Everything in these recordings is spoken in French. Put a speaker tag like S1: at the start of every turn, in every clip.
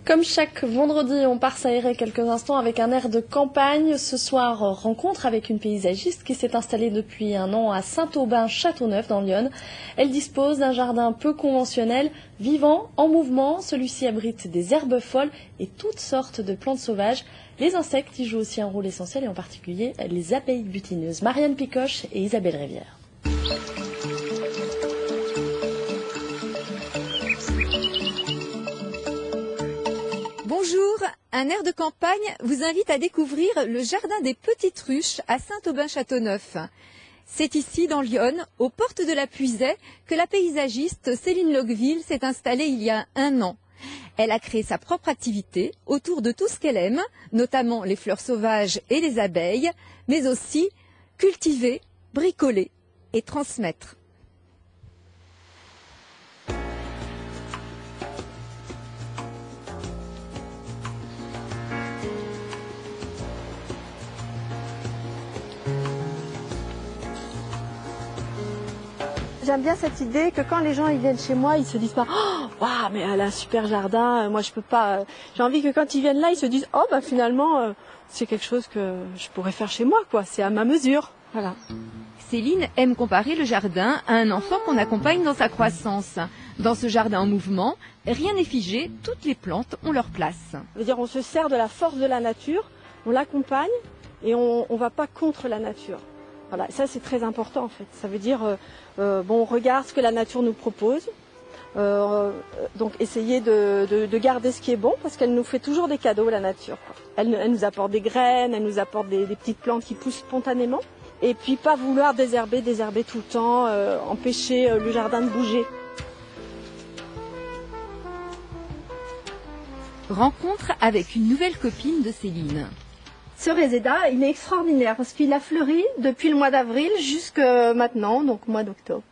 S1: Comme chaque vendredi, on part s'aérer quelques instants avec un air de campagne. Ce soir, rencontre avec une paysagiste qui s'est installée depuis un an à Saint-Aubin-Châteauneuf dans l'Yonne. Elle dispose d'un jardin peu conventionnel, vivant, en mouvement. Celui-ci abrite des herbes folles et toutes sortes de plantes sauvages. Les insectes y jouent aussi un rôle essentiel et en particulier les abeilles butineuses. Marianne Picoche et Isabelle Rivière.
S2: Bonjour, un air de campagne vous invite à découvrir le jardin des Petites Ruches à Saint-Aubin-Châteauneuf. C'est ici, dans l'Yonne, aux portes de la Puisaye, que la paysagiste Céline Loqueville s'est installée il y a un an. Elle a créé sa propre activité autour de tout ce qu'elle aime, notamment les fleurs sauvages et les abeilles, mais aussi cultiver, bricoler et transmettre.
S3: J'aime bien cette idée que quand les gens ils viennent chez moi, ils se disent pas oh, waouh, mais elle a un super jardin, moi je peux pas. J'ai envie que quand ils viennent là, ils se disent oh bah finalement c'est quelque chose que je pourrais faire chez moi quoi, c'est à ma mesure. Voilà.
S2: Céline aime comparer le jardin à un enfant qu'on accompagne dans sa croissance. Dans ce jardin en mouvement, rien n'est figé, toutes les plantes ont leur place.
S3: Ça veut dire on se sert de la force de la nature, on l'accompagne et on va pas contre la nature. Voilà, ça c'est très important en fait. Ça veut dire on regarde ce que la nature nous propose. Donc essayer de garder ce qui est bon parce qu'elle nous fait toujours des cadeaux la nature. Quoi. Elle nous apporte des graines, elle nous apporte des petites plantes qui poussent spontanément. Et puis pas vouloir désherber tout le temps, empêcher le jardin de bouger.
S2: Rencontre avec une nouvelle copine de Céline.
S3: Ce réséda, il est extraordinaire parce qu'il a fleuri depuis le mois d'avril jusqu'à maintenant, donc mois d'octobre.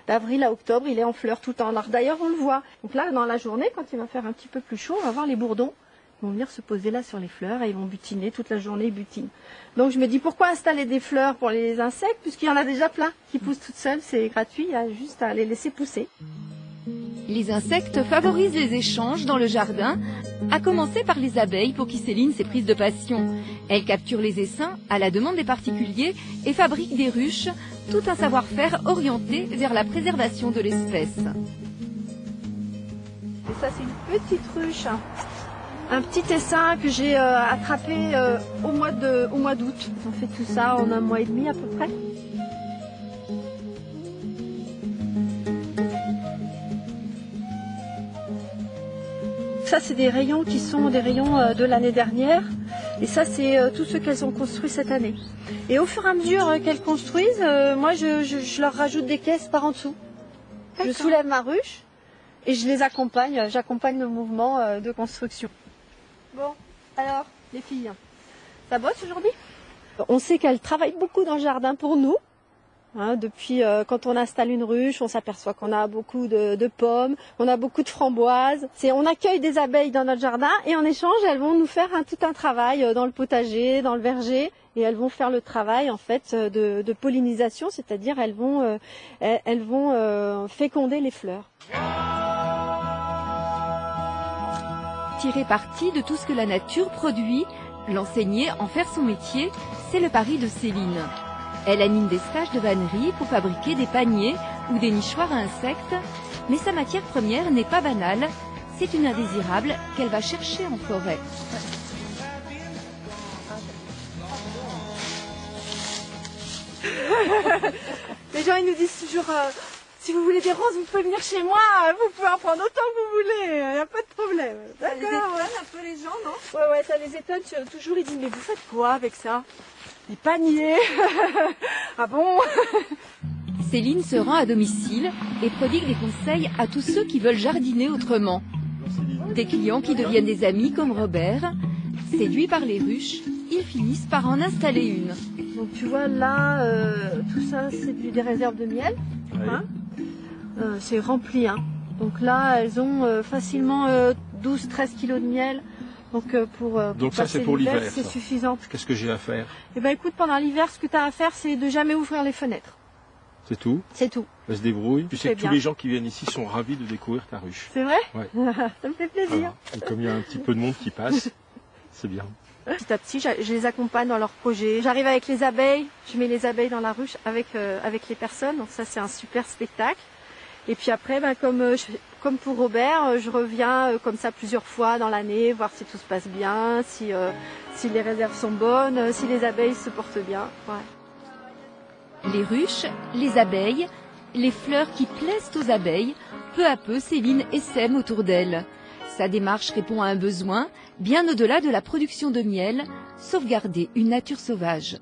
S3: D'avril à octobre, il est en fleurs tout le temps. D'ailleurs, on le voit. Donc là, dans la journée, quand il va faire un petit peu plus chaud, on va voir les bourdons. Ils vont venir se poser là sur les fleurs et ils vont butiner toute la journée, ils butinent. Donc je me dis, pourquoi installer des fleurs pour les insectes puisqu'il y en a déjà plein qui poussent toutes seules, c'est gratuit, il y a juste à les laisser pousser.
S2: Les insectes favorisent les échanges dans le jardin, à commencer par les abeilles pour qui Céline s'est prise de passion. Elle capture les essaims à la demande des particuliers et fabrique des ruches, tout un savoir-faire orienté vers la préservation de l'espèce.
S3: Et ça c'est une petite ruche, un petit essaim que j'ai attrapé au mois d'août. On fait tout ça en un mois et demi à peu près. Ça, c'est des rayons qui sont des rayons de l'année dernière. Et ça, c'est tout ce qu'elles ont construit cette année. Et au fur et à mesure qu'elles construisent, moi, je leur rajoute des caisses par en dessous. Je soulève ma ruche et je les accompagne. J'accompagne le mouvement de construction. Bon, alors, les filles, ça bosse aujourd'hui? On sait qu'elles travaillent beaucoup dans le jardin pour nous. Depuis quand on installe une ruche, on s'aperçoit qu'on a beaucoup de pommes, on a beaucoup de framboises. On accueille des abeilles dans notre jardin et en échange, elles vont nous faire tout un travail dans le potager, dans le verger. Et elles vont faire le travail en fait de pollinisation, c'est-à-dire elles vont féconder les fleurs.
S2: Tirer parti de tout ce que la nature produit, l'enseigner, en faire son métier, c'est le pari de Céline. Elle anime des stages de vannerie pour fabriquer des paniers ou des nichoirs à insectes, mais sa matière première n'est pas banale, c'est une indésirable qu'elle va chercher en forêt.
S3: Les gens ils nous disent toujours si vous voulez des roses, vous pouvez venir chez moi, vous pouvez en prendre autant que vous voulez, il n'y a pas de problème.
S4: Ça les étonne un peu les gens, non?
S3: Ouais, ça les étonne toujours, ils disent mais vous faites quoi avec ça? Des paniers. Ah bon?
S2: Céline se rend à domicile et prodigue des conseils à tous ceux qui veulent jardiner autrement. Des clients qui deviennent des amis comme Robert. Séduits par les ruches, ils finissent par en installer une.
S3: Donc tu vois là, tout ça c'est des réserves de miel. Oui. C'est rempli. Donc là elles ont facilement 12-13 kilos de miel. Donc
S5: ça c'est pour l'hiver,
S3: c'est suffisant.
S5: Qu'est-ce que j'ai à faire?
S3: Eh ben écoute, pendant l'hiver, ce que tu as à faire, c'est de jamais ouvrir les fenêtres.
S5: C'est tout?
S3: C'est tout.
S5: Elle se débrouille. Tu sais
S3: C'est
S5: que
S3: bien.
S5: tous les gens qui viennent ici sont ravis de découvrir ta ruche.
S3: C'est vrai?
S5: Ouais.
S3: Ça me fait plaisir.
S5: Voilà. Et comme il y a un petit peu de monde qui passe, c'est bien.
S3: Petit à petit, je les accompagne dans leurs projets. J'arrive avec les abeilles, je mets les abeilles dans la ruche avec les personnes. Donc ça, c'est un super spectacle. Et puis après, comme pour Robert, je reviens comme ça plusieurs fois dans l'année, voir si tout se passe bien, si les réserves sont bonnes, si les abeilles se portent bien. Ouais.
S2: Les ruches, les abeilles, les fleurs qui plaisent aux abeilles, peu à peu Céline essaime autour d'elle. Sa démarche répond à un besoin, bien au-delà de la production de miel, sauvegarder une nature sauvage.